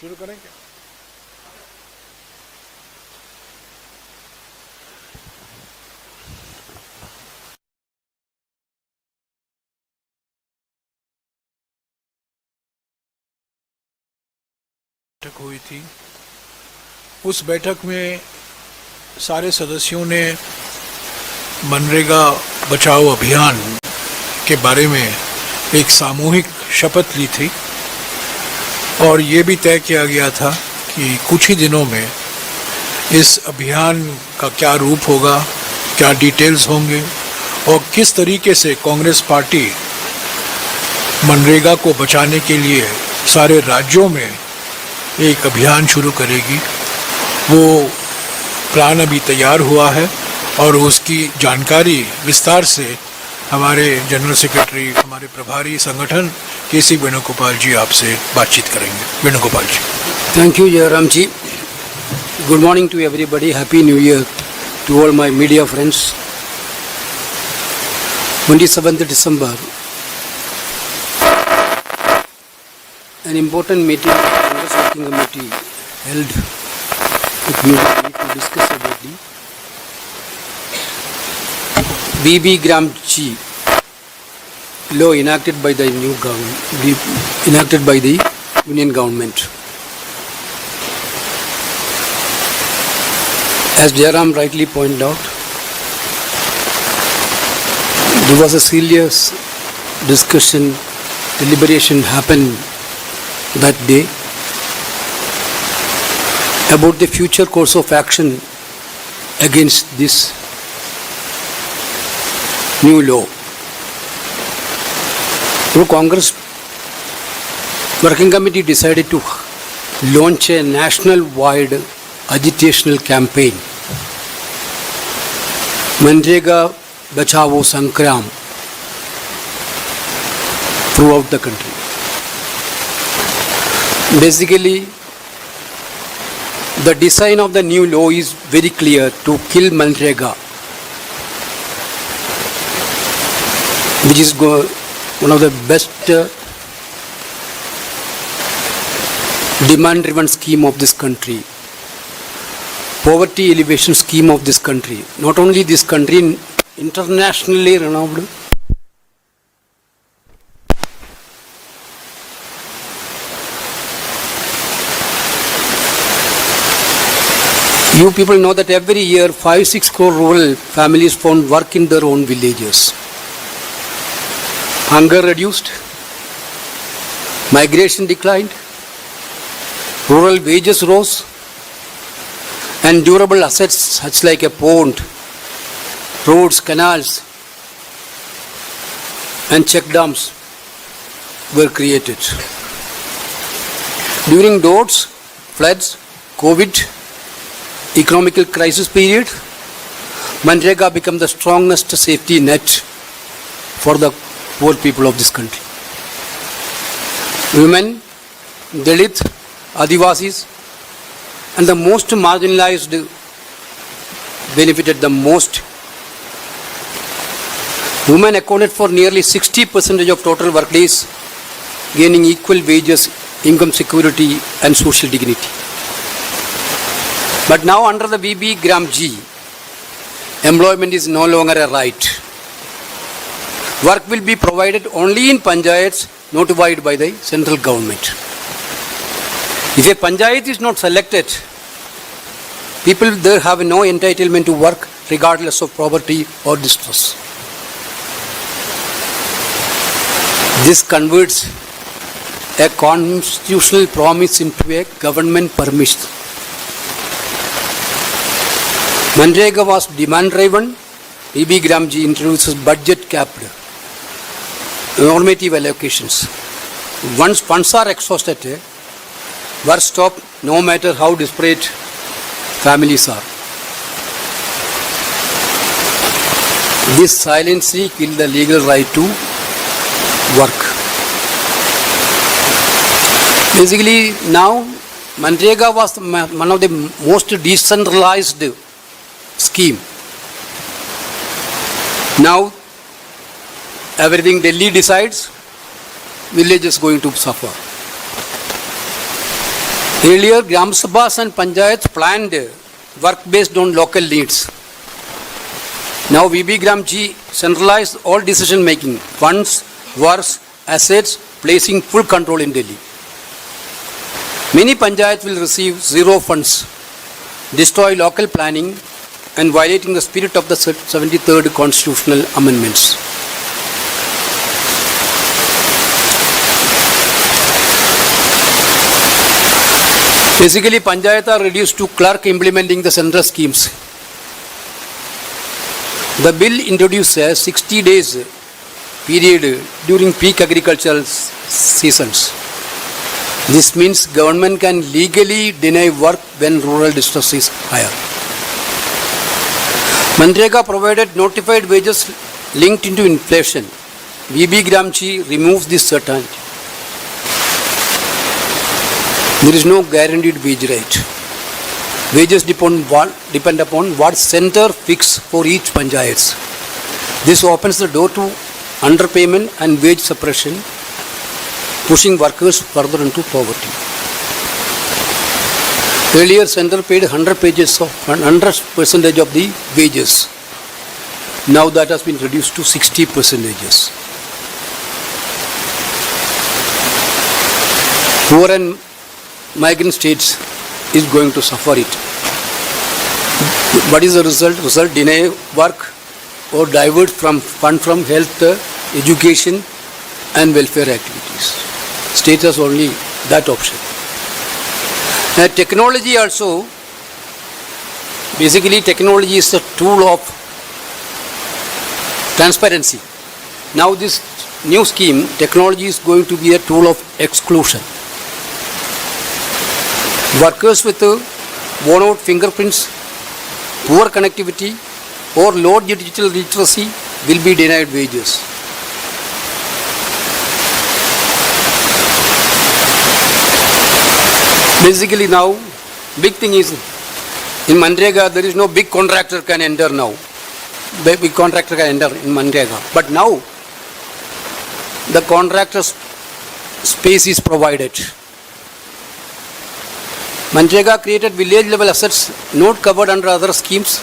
शुरू करेंगे। बैठक हुई थी। उस बैठक में सारे सदस्यों ने मनरेगा बचाओ अभियान के बारे में एक सामूहिक शपथ ली थी और ये भी तय किया गया था कि कुछ ही दिनों में इस अभियान का क्या रूप होगा, क्या डिटेल्स होंगे और किस तरीके से कांग्रेस पार्टी मनरेगा को बचाने के लिए सारे राज्यों में एक अभियान शुरू करेगी। वो प्लान अभी तैयार हुआ है और उसकी जानकारी विस्तार से हमारे जनरल सेक्रेटरी, हमारे प्रभारी संगठन केसी वेणुगोपाल जी आपसे बातचीत करेंगे। Venugopal ji. Thank you Jairam ji. Good morning to everybody, happy new year to all my media friends. 27th December, an important meeting of the Congress Working Committee held with me to discuss about the BB Gram G law enacted by the new government, enacted by the Union government. As Jairam rightly pointed out, there was a serious discussion, deliberation happened that day about the future course of action against this new law. The Congress Working Committee decided to launch a national-wide agitational campaign, Manrega Bachao Sankram, throughout the country. Basically, the design of the new law is very clear: to kill Manrega, which is one of the best demand-driven scheme of this country, poverty elevation scheme of this country. Not only this country, internationally renowned. You people know that every year 5-6 crore rural families found work in their own villages. Hunger reduced, migration declined, rural wages rose, and durable assets such like a pond, roads, canals, and check dams were created. During droughts, floods, COVID, economical crisis period, Manrega became the strongest safety net for the poor people of this country. Women, Dalit, Adivasis, and the most marginalized benefited the most. Women accounted for nearly 60% of total workdays, gaining equal wages, income security, and social dignity. But now under the BB Gram G, employment is no longer a right. Work will be provided only in panchayats notified by the central government. If a panchayat is not selected, people there have no entitlement to work regardless of poverty or distress. This converts a constitutional promise into a government permission. Manrega was demand-driven. BB Gram G introduces budget-capped normative allocations. Once funds are exhausted, work stop no matter how desperate families are. This silently killed the legal right to work. Basically, now Manrega was one of the most decentralized scheme. Now everything Delhi decides, village is going to suffer. Earlier, Gram Sabhas and Panchayats planned work based on local needs. Now VB Gram G centralized all decision making, funds, works, assets, placing full control in Delhi. Many panchayats will receive zero funds, destroy local planning and violating the spirit of the 73rd constitutional amendments. Basically, panchayats are reduced to clerk implementing the central schemes. The bill introduced a 60 days period during peak agricultural seasons. This means government can legally deny work when rural distress is higher. Manrega provided notified wages linked into inflation. VB Gramchi removes this certainty. There is no guaranteed wage rate. Wages depend upon what center fix for each panchayats. This opens the door to underpayment and wage suppression, pushing workers further into poverty. Earlier, center paid 100% of the wages. Now that has been reduced to 60%. Poor and migrant states is going to suffer it. What is the result? Result, deny work or divert from fund from health, education and welfare activities. State has only that option. Technology also, basically technology is a tool of transparency. Now this new scheme, technology is going to be a tool of exclusion. Workers with worn out fingerprints, poor connectivity or low digital literacy will be denied wages. Basically now, big thing is in Manrega there is no big contractor can enter now. Big contractor can enter in Manrega. But now the contractor's space is provided. Manrega created village level assets not covered under other schemes.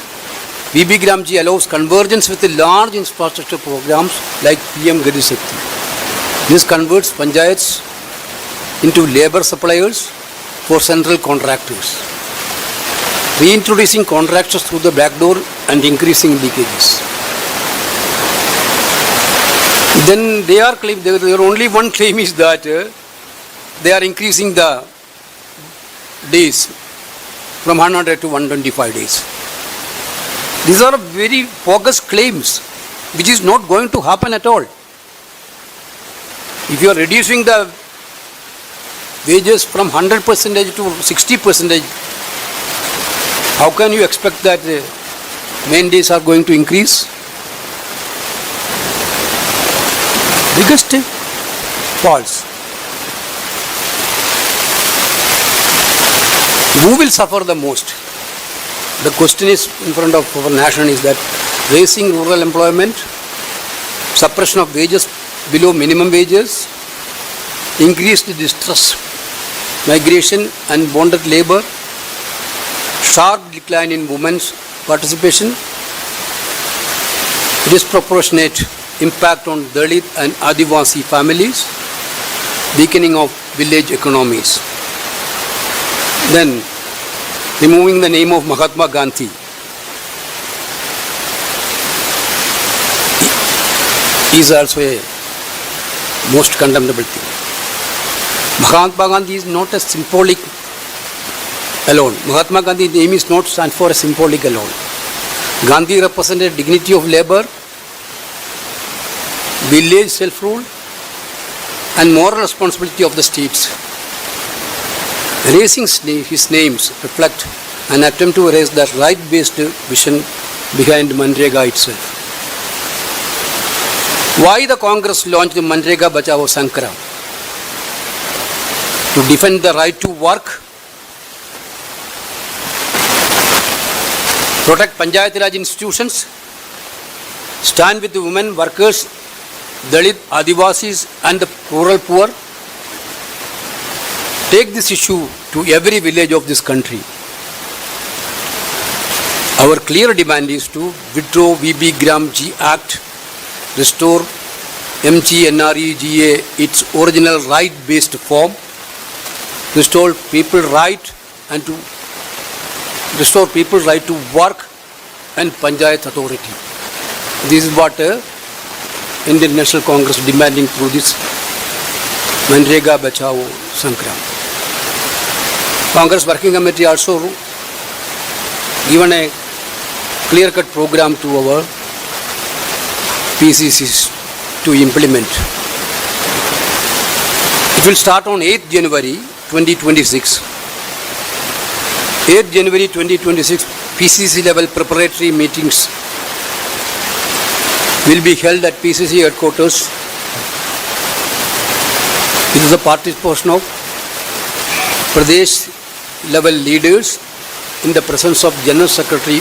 VB Gramji allows convergence with the large infrastructure programs like PM Gati Shakti. This converts panchayats into labor suppliers for central contractors, reintroducing contractors through the back door and increasing leakages. Then they are claiming, their only one claim is that they are increasing the days from 100 to 125 days. These are very bogus claims which is not going to happen at all. If you are reducing the wages from 100% to 60%, how can you expect that main days are going to increase? Biggest false. Who will suffer the most? The question is in front of our nation is that raising rural employment, suppression of wages below minimum wages, increased distress, migration and bonded labor, sharp decline in women's participation, disproportionate impact on Dalit and Adivasi families, weakening of village economies. Then, removing the name of Mahatma Gandhi is also a most condemnable thing. Mahatma Gandhi is not a symbolic alone. Mahatma Gandhi's name is not stand for a symbolic alone. Gandhi represented dignity of labor, village self-rule and moral responsibility of the states. Erasing his names reflect an attempt to erase the right-based vision behind Manrega itself. Why the Congress launched Manrega Bachao Sankara? To defend the right to work, protect Panchayat Raj institutions, stand with the women, workers, Dalit, Adivasis and the rural poor, take this issue to to every village of this country. Our clear demand is to withdraw VB Gram G Act, restore MGNREGA its original right-based form, restore people right to work and Panchayat authority. This is what Indian National Congress demanding through this Manrega Bachao Sangram. Congress Working Committee also given a clear-cut program to our PCCs to implement. It will start on 8th January 2026. 8th January 2026 PCC level preparatory meetings will be held at PCC headquarters. This is the participation of Pradesh level leaders in the presence of General Secretary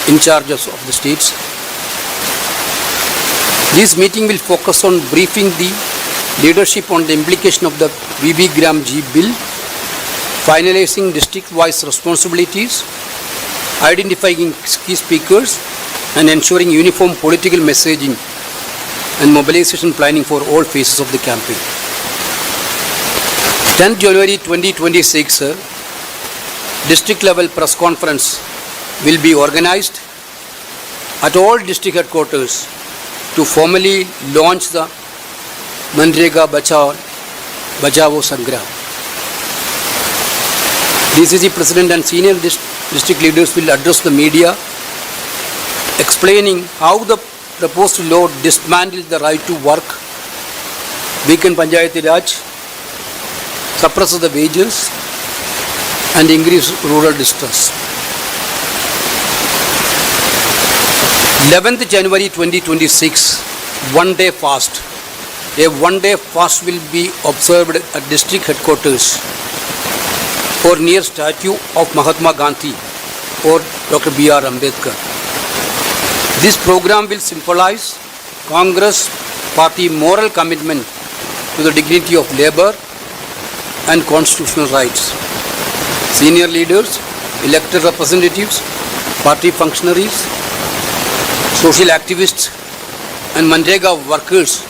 in charges of the states. This meeting will focus on briefing the leadership on the implication of the VB Gram G bill, finalizing district-wise responsibilities, identifying key speakers, and ensuring uniform political messaging and mobilization planning for all phases of the campaign. 10th January 2026, district level press conference will be organized at all district headquarters to formally launch the Manrega Bachao Sangram. DCC President and senior district leaders will address the media explaining how the proposed law dismantles the right to work, weaken Panchayati Raj, suppresses the wages and increase rural distress. 11th January 2026, one-day fast. A one-day fast will be observed at district headquarters or near statue of Mahatma Gandhi or Dr. B.R. Ambedkar. This program will symbolize Congress Party moral commitment to the dignity of labor and constitutional rights. Senior leaders, elected representatives, party functionaries, social activists and Manrega workers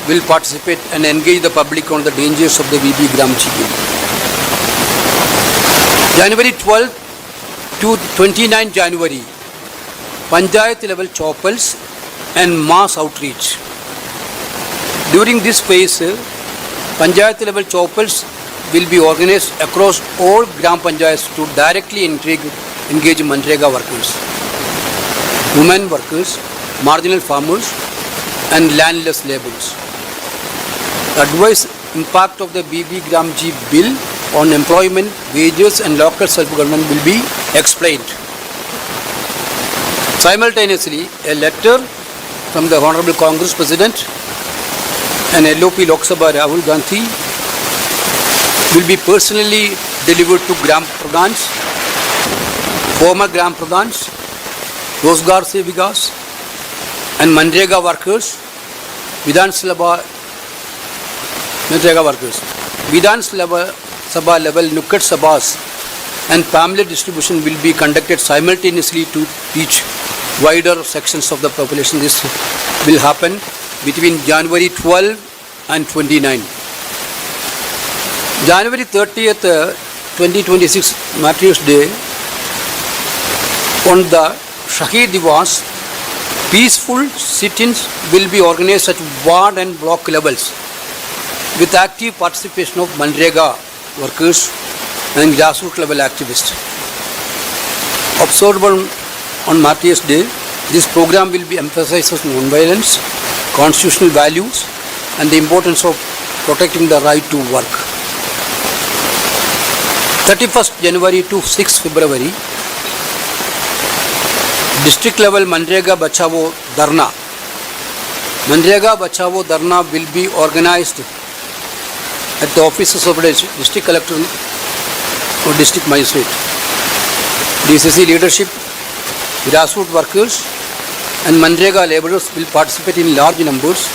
will participate and engage the public on the dangers of the VB Gram G bill. January 12 to 29 January, Panchayat level chapels and mass outreach. During this phase, Panchayat level chapels will be organized across all Gram Panchayats to directly engage Manrega workers, women workers, marginal farmers and landless laborers. Advise impact of the VB Gram G bill on employment, wages and local self-government will be explained. Simultaneously, a letter from the Honorable Congress President and LOP Lok Sabha Rahul Gandhi will be personally delivered to Gram Pradhans, former Gram Pradhans, Rozgar Se Vikas and Manrega workers, Vidhan Sabha level Nukkad Sabhas and pamphlet distribution will be conducted simultaneously to reach wider sections of the population. This will happen between January 12 and 29. January 30th, 2026, Martyrs Day, on the Shahid Divas, peaceful sit-ins will be organized at ward and block levels with active participation of Manrega workers and grassroots level activists. Observed on Martyrs Day, this program will be emphasizes non-violence, constitutional values and the importance of protecting the right to work. 31st January to 6th February, district level Manrega Bachao Dharna. Manrega Bachao Dharna will be organized at the offices of the district collector or district magistrate. DCC leadership, grassroots workers and Manrega laborers will participate in large numbers.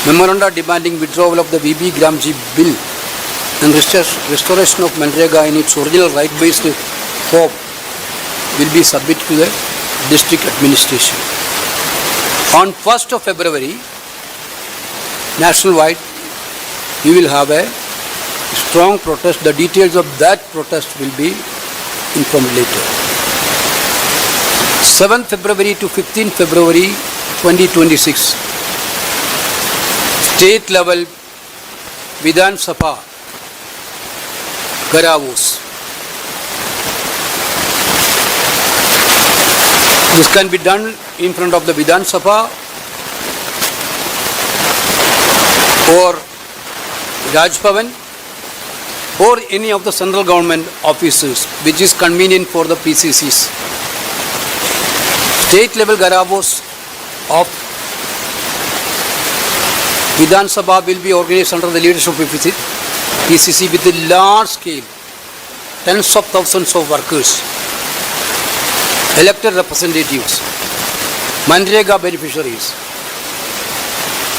Memoranda demanding withdrawal of the VB Gram G bill and restoration of Manrega in its original right-based form will be submitted to the district administration. On 1st of February, nationwide, we will have a strong protest. The details of that protest will be informed later. 7th February to 15th February 2026, state level Vidhan Sabha Garavos. This can be done in front of the Vidhan Sabha or Raj Bhavan or any of the central government offices which is convenient for the PCCs. State level Garavos of Vidhan Sabha will be organized under the leadership of PCC with a large scale, tens of thousands of workers, elected representatives, Manrega beneficiaries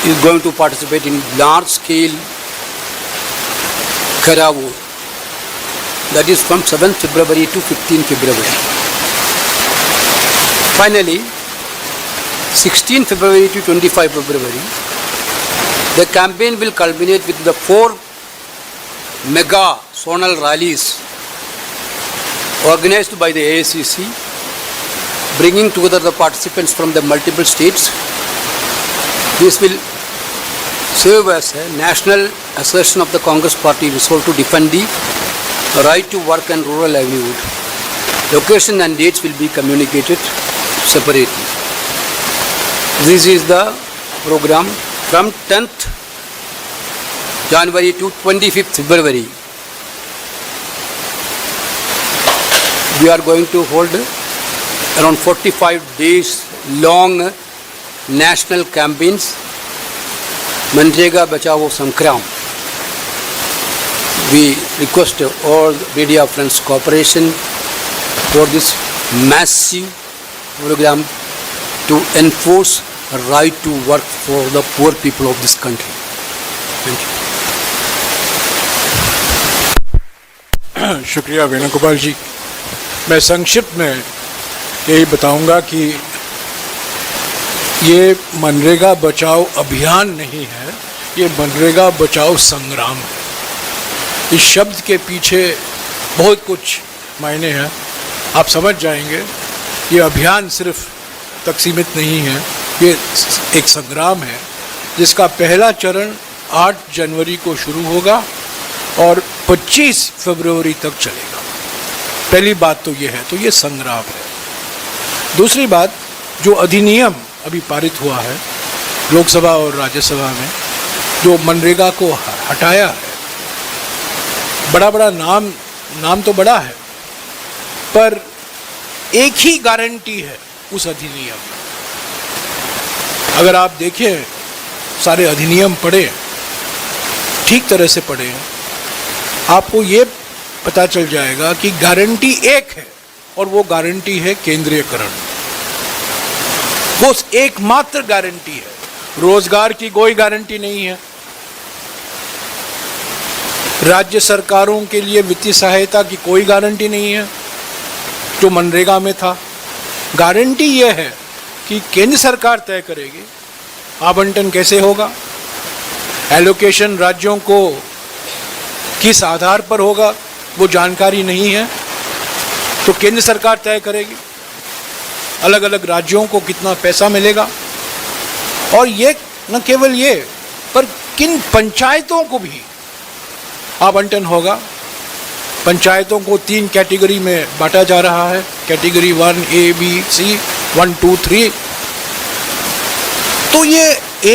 is going to participate in large scale Garavo. That is from 7th February to 15th February. Finally, 16th February to 25 February, the campaign will culminate with the 4 mega zonal rallies organized by the AICC, bringing together the participants from the multiple states. This will serve as a national assertion of the Congress Party resolve to defend the right to work and rural livelihood. Location and dates will be communicated separately. This is the program from 10th January to 25th February. We are going to hold around 45 days long national campaigns, Manrega Bachao Sankram. We request all media friends cooperation for this massive program to enforce a right to work for the poor people of this country. Thank you. शुक्रिया वेणुगोपाल जी। मैं संक्षिप्त में यही बताऊंगा कि ये मनरेगा बचाओ अभियान नहीं है, ये मनरेगा बचाओ संग्राम है। इस शब्द के पीछे बहुत कुछ मायने हैं, आप समझ जाएंगे। ये अभियान सिर्फ तक सीमित नहीं है, ये एक संग्राम है जिसका पहला चरण 8 जनवरी को शुरू होगा और 25 फरवरी तक चलेगा। पहली बात तो ये है, तो ये संग्राम है। दूसरी बात, जो अधिनियम अभी पारित हुआ है लोकसभा और राज्यसभा में, जो मनरेगा को हटाया है, बड़ा नाम तो बड़ा है, पर एक ही गारंटी है उस अधिनियम में। अगर आप देखें, सारे अधिनियम पढ़े, ठीक तरह से पढ़े, आपको ये पता चल जाएगा कि गारंटी एक है और वो गारंटी है केंद्रीयकरण। वो एकमात्र गारंटी है। रोजगार की कोई गारंटी नहीं है, राज्य सरकारों के लिए वित्तीय सहायता की कोई गारंटी नहीं है जो मनरेगा में था। गारंटी यह है कि केंद्र सरकार तय करेगी आवंटन कैसे होगा, एलोकेशन राज्यों को किस आधार पर होगा वो जानकारी नहीं है, तो केंद्र सरकार तय करेगी अलग अलग राज्यों को कितना पैसा मिलेगा। और ये न केवल ये, पर किन पंचायतों को भी आवंटन होगा। पंचायतों को 3 कैटेगरी में बांटा जा रहा है, कैटेगरी 1 A, B, C, 1, 2, 3। तो ये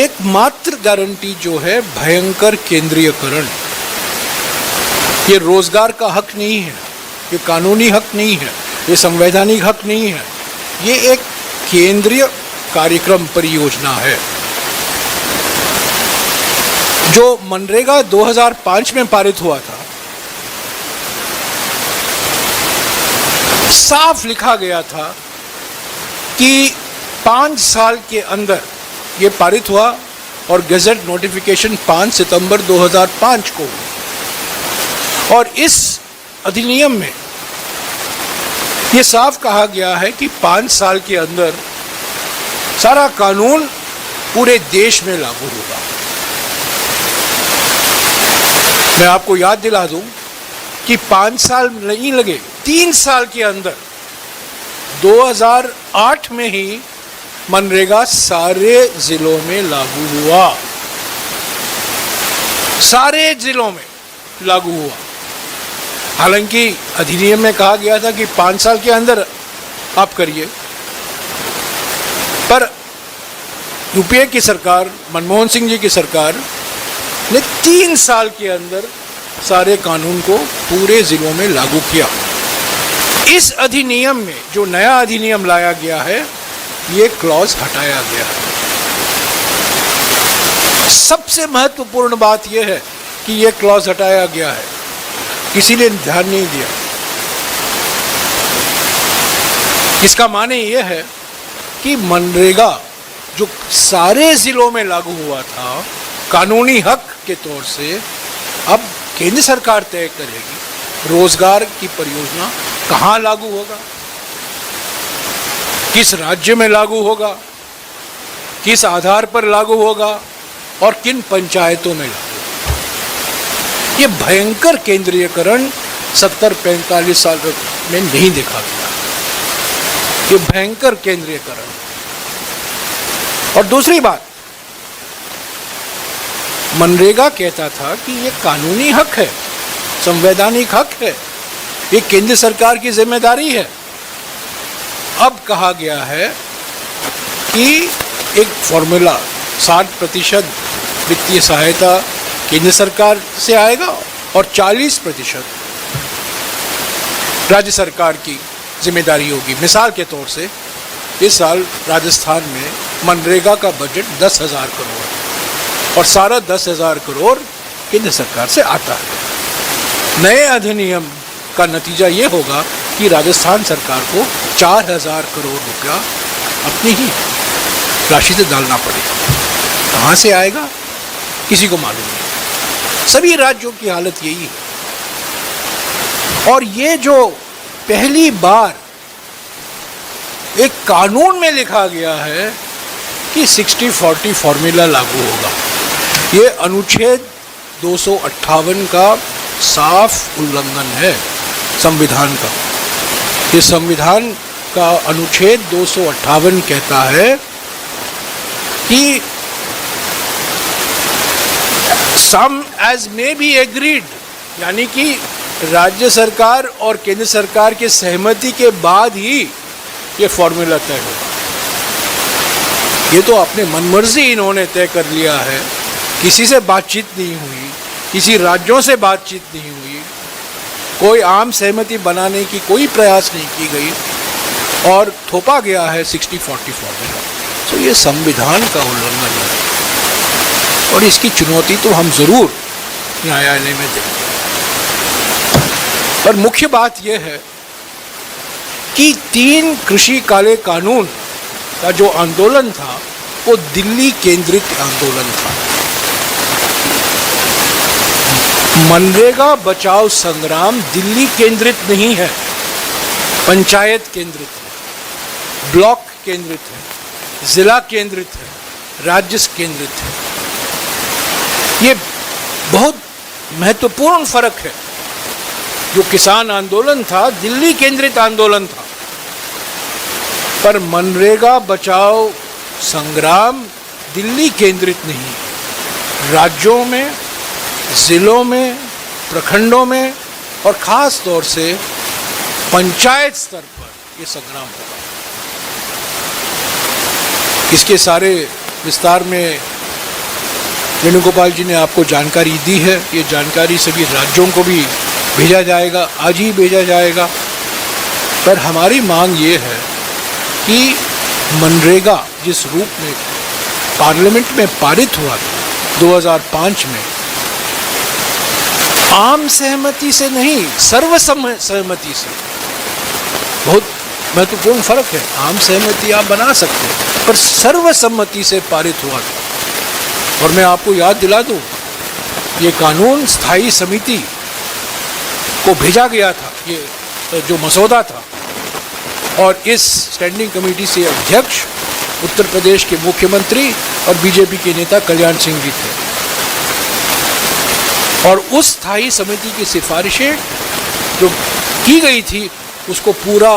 एकमात्र गारंटी जो है भयंकर केंद्रीयकरण। ये रोजगार का हक नहीं है, ये कानूनी हक नहीं है, ये संवैधानिक हक नहीं है, ये एक केंद्रीय कार्यक्रम परियोजना है। जो मनरेगा 2005 में पारित हुआ था, साफ लिखा गया था कि 5 साल के अंदर ये पारित हुआ और गैजेट नोटिफिकेशन 5 सितंबर 2005 को हुई। और इस अधिनियम में ये साफ कहा गया है कि 5 साल के अंदर सारा कानून पूरे देश में लागू होगा। मैं आपको याद दिला दूं कि 5 साल नहीं लगे, 3 साल के अंदर 2008 में ही मनरेगा सारे जिलों में लागू हुआ, सारे जिलों में लागू हुआ। हालांकि अधिनियम में कहा गया था कि 5 साल के अंदर आप करिए, पर यूपीए की सरकार, मनमोहन सिंह जी की सरकार ने 3 साल के अंदर सारे कानून को पूरे जिलों में लागू किया। इस अधिनियम में जो नया अधिनियम लाया गया है, ये क्लॉज हटाया गया है। सबसे महत्वपूर्ण बात यह है कि यह क्लॉज हटाया गया है, किसी ने ध्यान नहीं दिया। इसका माने यह है कि मनरेगा जो सारे जिलों में लागू हुआ था कानूनी हक के तौर से, अब केंद्र सरकार तय करेगी रोजगार की परियोजना कहाँ लागू होगा, किस राज्य में लागू होगा, किस आधार पर लागू होगा और किन पंचायतों में लागू होगा। ये भयंकर केंद्रीयकरण 70-45 साल में नहीं देखा गया। ये भयंकर केंद्रीयकरण। और दूसरी बात, मनरेगा कहता था कि ये कानूनी हक है, संवैधानिक हक है, ये केंद्र सरकार की जिम्मेदारी है। अब कहा गया है कि एक फॉर्मूला 60% वित्तीय सहायता केंद्र सरकार से आएगा और 40% राज्य सरकार की जिम्मेदारी होगी। मिसाल के तौर से इस साल राजस्थान में मनरेगा का बजट 10,000 करोड़ है और सारा 10,000 करोड़ केंद्र सरकार से आता है। नए अधिनियम का नतीजा ये होगा कि राजस्थान सरकार को 4,000 करोड़ रुपया अपनी ही राशि से डालना पड़ेगा। कहाँ से आएगा किसी को मालूम नहीं। सभी राज्यों की हालत यही है। और ये जो पहली बार एक कानून में लिखा गया है कि 60-40 फॉर्मूला लागू होगा, ये अनुच्छेद 258 का साफ उल्लंघन है संविधान का। ये संविधान का अनुच्छेद 258 कहता है कि सम एज मे बी एग्रीड, यानी कि राज्य सरकार और केंद्र सरकार के सहमति के बाद ही ये फॉर्मूला तय होगा। ये तो अपने मनमर्जी इन्होंने तय कर लिया है, किसी से बातचीत नहीं हुई, किसी राज्यों से बातचीत नहीं हुई, कोई आम सहमति बनाने की कोई प्रयास नहीं की गई और थोपा गया है 60-40 फॉर्मूला। तो ये संविधान का उल्लंघन है और इसकी चुनौती तो हम जरूर न्यायालय में देंगे। पर मुख्य बात यह है कि 3 कृषि काले कानून का जो आंदोलन था वो दिल्ली केंद्रित आंदोलन था। मनरेगा बचाओ संग्राम दिल्ली केंद्रित नहीं है, पंचायत केंद्रित है, ब्लॉक केंद्रित है, जिला केंद्रित है, राज्य केंद्रित है। ये बहुत महत्वपूर्ण फर्क है। जो किसान आंदोलन था दिल्ली केंद्रित आंदोलन था, पर मनरेगा बचाओ संग्राम दिल्ली केंद्रित नहीं, राज्यों में, जिलों में, प्रखंडों में और खास तौर से पंचायत स्तर पर ये संग्राम होगा। इसके सारे विस्तार में वेणुगोपाल जी ने आपको जानकारी दी है। ये जानकारी सभी राज्यों को भी भेजा जाएगा, आज ही भेजा जाएगा। पर हमारी मांग ये है कि मनरेगा जिस रूप में पार्लियामेंट में पारित हुआ था 2005 में, आम सहमति से नहीं, सर्वसम्मति से। बहुत महत्वपूर्ण फर्क है। आम सहमति आप बना सकते हैं, पर सर्वसम्मति से पारित हुआ था। और मैं आपको याद दिला दूं, ये कानून स्थायी समिति को भेजा गया था, ये जो मसौदा था, और इस स्टैंडिंग कमेटी से अध्यक्ष उत्तर प्रदेश के मुख्यमंत्री और बीजेपी के नेता कल्याण सिंह जी थे। और उस स्थायी समिति की सिफारिशें जो की गई थी उसको पूरा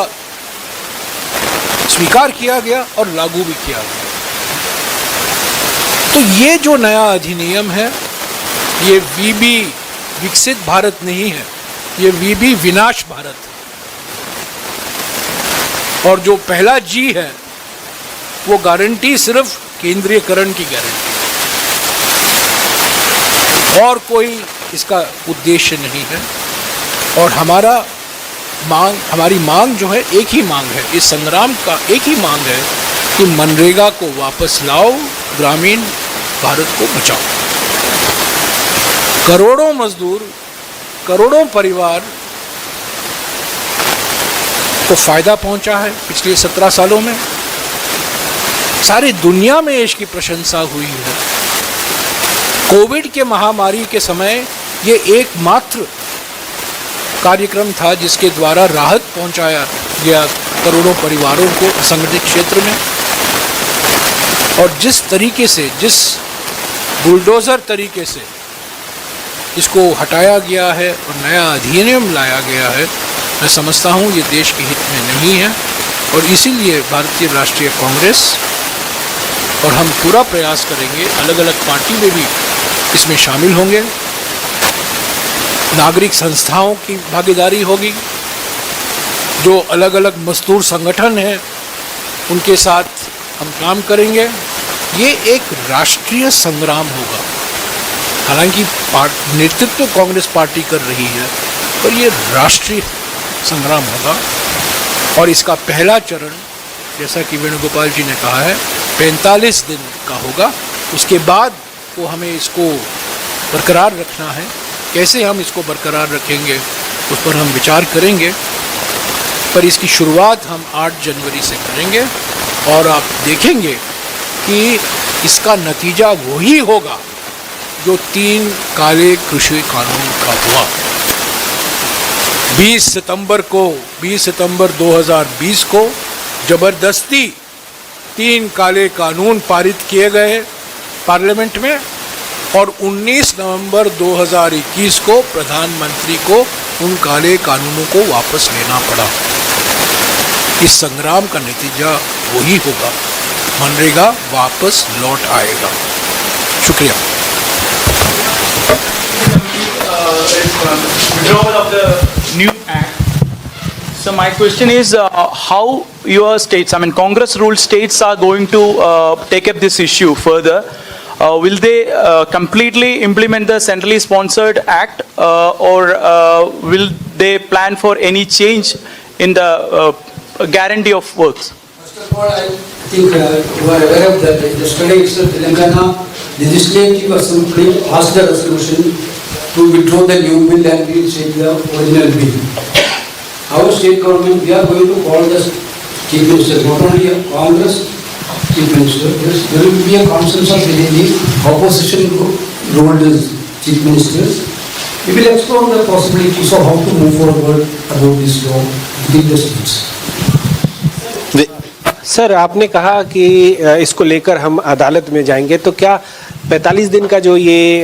स्वीकार किया गया और लागू भी किया गया। तो ये जो नया अधिनियम है, ये वीबी विकसित भारत नहीं है, ये वीबी विनाश भारत है। और जो पहला जी है वो गारंटी सिर्फ केंद्रीयकरण की गारंटी है और कोई इसका उद्देश्य नहीं है। और हमारी मांग जो है, एक ही मांग है, इस संग्राम का एक ही मांग है कि मनरेगा को वापस लाओ, ग्रामीण भारत को बचाओ। करोड़ों मजदूर, करोड़ों परिवार को फायदा पहुंचा है पिछले 17 सालों में। सारी दुनिया में इसकी प्रशंसा हुई है। कोविड के महामारी के समय ये एकमात्र कार्यक्रम था जिसके द्वारा राहत पहुंचाया गया करोड़ों परिवारों को असंगठित क्षेत्र में। और जिस तरीके से, जिस बुलडोजर तरीके से इसको हटाया गया है और नया अधिनियम लाया गया है, मैं समझता हूँ ये देश के हित में नहीं है। और इसीलिए भारतीय राष्ट्रीय कांग्रेस और हम पूरा प्रयास करेंगे, अलग अलग पार्टी में भी इसमें शामिल होंगे, नागरिक संस्थाओं की भागीदारी होगी, जो अलग अलग मजदूर संगठन हैं उनके साथ हम काम करेंगे। ये एक राष्ट्रीय संग्राम होगा। हालांकि नेतृत्व कांग्रेस पार्टी कर रही है, पर ये राष्ट्रीय संग्राम होगा। और इसका पहला चरण, जैसा कि वेणुगोपाल जी ने कहा है, 45 दिन का होगा। उसके बाद वो हमें इसको बरकरार रखना है। कैसे हम इसको बरकरार रखेंगे उस पर हम विचार करेंगे, पर इसकी शुरुआत हम 8 जनवरी से करेंगे। और आप देखेंगे कि इसका नतीजा वही होगा जो 3 काले कृषि कानून का हुआ। 20 सितंबर 2020 को जबरदस्ती 3 काले कानून पारित किए गए पार्लियामेंट में, और 19 नवंबर 2021 को प्रधानमंत्री को उन काले कानूनों को वापस लेना पड़ा। इस संग्राम का नतीजा वही होगा, मनरेगा वापस लौट आएगा। शुक्रिया। Withdrawal of the new act. So my question is how your states, I mean Congress ruled states are going to take up this issue further. Will they completely implement the centrally sponsored act or will they plan for any change in the guarantee of works? First of all, I think you are aware of that. Yesterday itself, Telangana Legislative Assembly passed a resolution to withdraw the new bill and reinstate the original bill. Our state government, we are going to call the Chief Minister, not only a Congress Chief Minister, there will be a consensus within the opposition role as Chief Ministers. We will explore the possibilities of how to move forward about this law within the states. Sir, आपने कहा कि इसको लेकर हम अदालत में जाएंगे, तो क्या 45 दिन का जो ये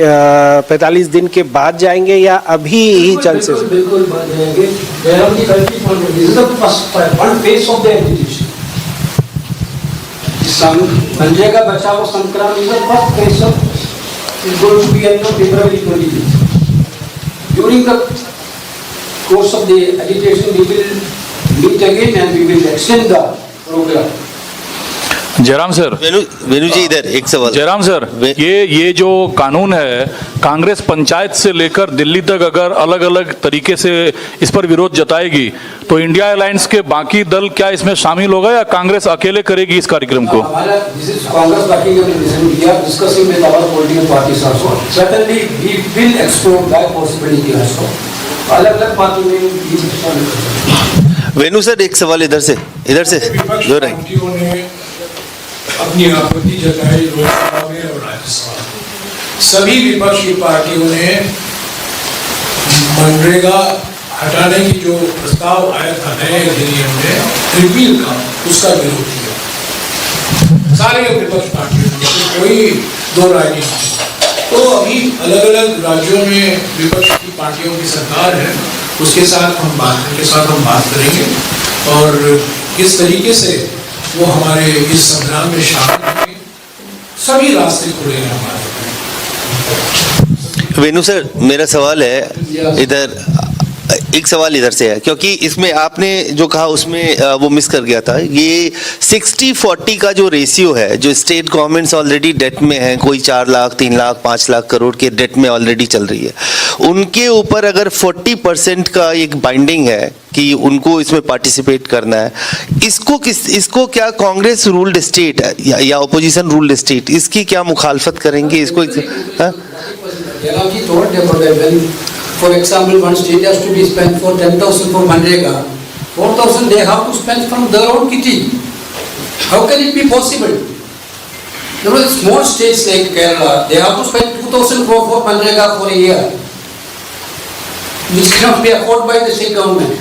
45 दिन के बाद जाएंगे या अभी ही चल से? बिल्कुल बाद जाएंगे। मनरेगा बचाओ संक्रांत is the first phase of is going to be on February 20. During the course of the agitation, we will meet again and we will extend the program. Jairam sir, Venu ji इधर एक सवाल। जयराम सर, ये जो कानून है, कांग्रेस पंचायत से लेकर दिल्ली तक अगर अलग अलग तरीके से इस पर विरोध जताएगी तो इंडिया अलायंस के बाकी दल क्या इसमें शामिल होगा या कांग्रेस अकेले करेगी इस कार्यक्रम को? वेणु सर एक सवाल इधर से जो रहे। अपनी आपत्ति जताई लोकसभा में और राज्यसभा में। सभी विपक्षी पार्टियों ने मनरेगा हटाने की जो प्रस्ताव आया था नए अधिनियम में रिपील का, उसका विरोध किया सारे विपक्ष पार्टियों ने, कोई दो राय नहीं। तो अभी अलग अलग राज्यों में विपक्ष की पार्टियों की सरकार है, उसके साथ हम बात करेंगे और किस तरीके से वो हमारे इस संग्राम में शामिल होंगे। सभी रास्ते खुले हैं हमारे। वेणु सर, मेरा सवाल है इधर, एक सवाल इधर से है, क्योंकि इसमें आपने जो कहा उसमें वो मिस कर गया था। ये 60-40 का जो रेशियो है, जो स्टेट गवर्नमेंट्स ऑलरेडी डेट में हैं, कोई 4 लाख 3 लाख 5 लाख करोड़ के डेट में ऑलरेडी चल रही है, उनके ऊपर अगर 40% का एक बाइंडिंग है कि उनको इसमें पार्टिसिपेट करना है, इसको क्या कांग्रेस रूल्ड स्टेट है या ओपोजिशन रूल्ड स्टेट, इसकी क्या मुखालफत करेंगे इसको? हाँ? For example, one state has to be spent for 10,000 for Manrega, 4,000 they have to spend from their own kitty. How can it be possible? You know, small states like Kerala, they have to spend 2,000 for Manrega for a year, which cannot be afforded by the state government.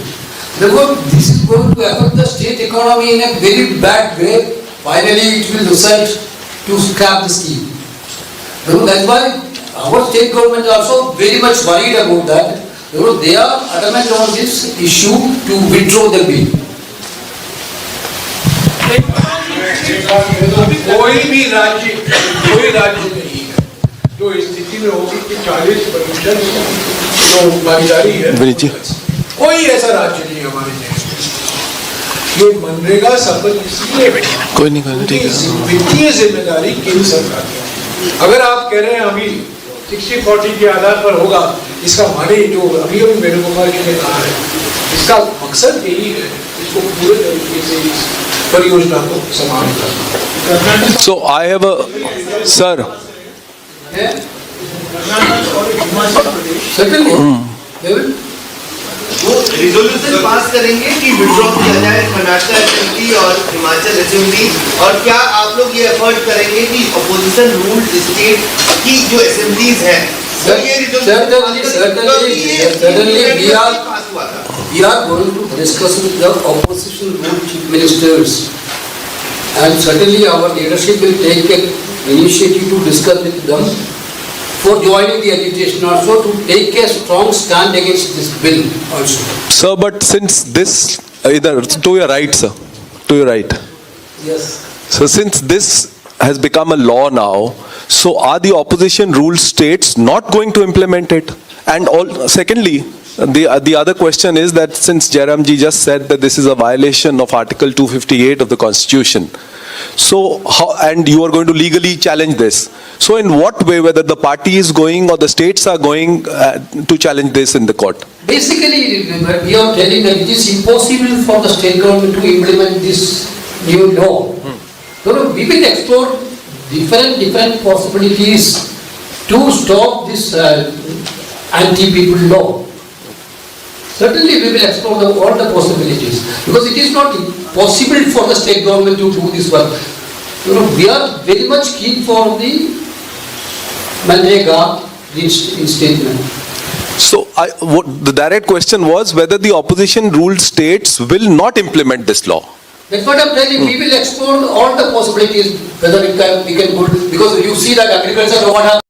Therefore, this is going to affect the state economy in a very bad way. Finally, it will result to scrap the scheme. Therefore, that's why our state government is also very much worried about that. They are adamant on this issue to withdraw the bill. कोई भी राज्य नहीं है जो इस स्थिति में होगी कि 40% जो भागीदारी है, कोई ऐसा राज्य नहीं है हमारे देश में। ये मनरेगा सफल इसलिए कोई नहीं, ठीक है, वित्तीय जिम्मेदारी केंद्र सरकार की। अगर आप कह रहे हैं अभी 60-40 के आधार पर होगा, इसका माने जो अभी वेणुगोपाल जी ने कहा है, इसका मकसद यही है, इसको पूरे तरीके से इस परियोजना को समाप्त करना। So I have a sir. वो रिजोल्यूशन पास करेंगे कि विड्रॉ किया जाए कर्नाटक असेंबली और हिमाचल असेंबली, और क्या आप लोग ये एफर्ट करेंगे कि अपोजिशन रूल्ड स्टेट की जो असेंबलीज हैं वो ये we are going to discuss with the opposition ruled chief ministers, and certainly our leadership will take an initiative to discuss with them for joining the agitation, also to take a strong stand against this bill also. Sir, but since this, either to your right, sir, to your right. Yes. So since this has become a law now, so are the opposition ruled states not going to implement it? And secondly, the other question is that since Jairam ji just said that this is a violation of Article 258 of the Constitution, so how, and you are going to legally challenge this. So in what way, whether the party is going or the states are going to challenge this in the court? Basically, we are telling that it is impossible for the state government to implement this new law. So we will explore different possibilities to stop this anti-people law. Certainly we will explore all the possibilities, because it is not possible for the state government to do this work. We are very much keen for the Manrega reinstatement. So the direct question was whether the opposition ruled states will not implement this law. That's what I'm telling. We will explore all the possibilities, whether we can go, because you see that agriculture, what happens.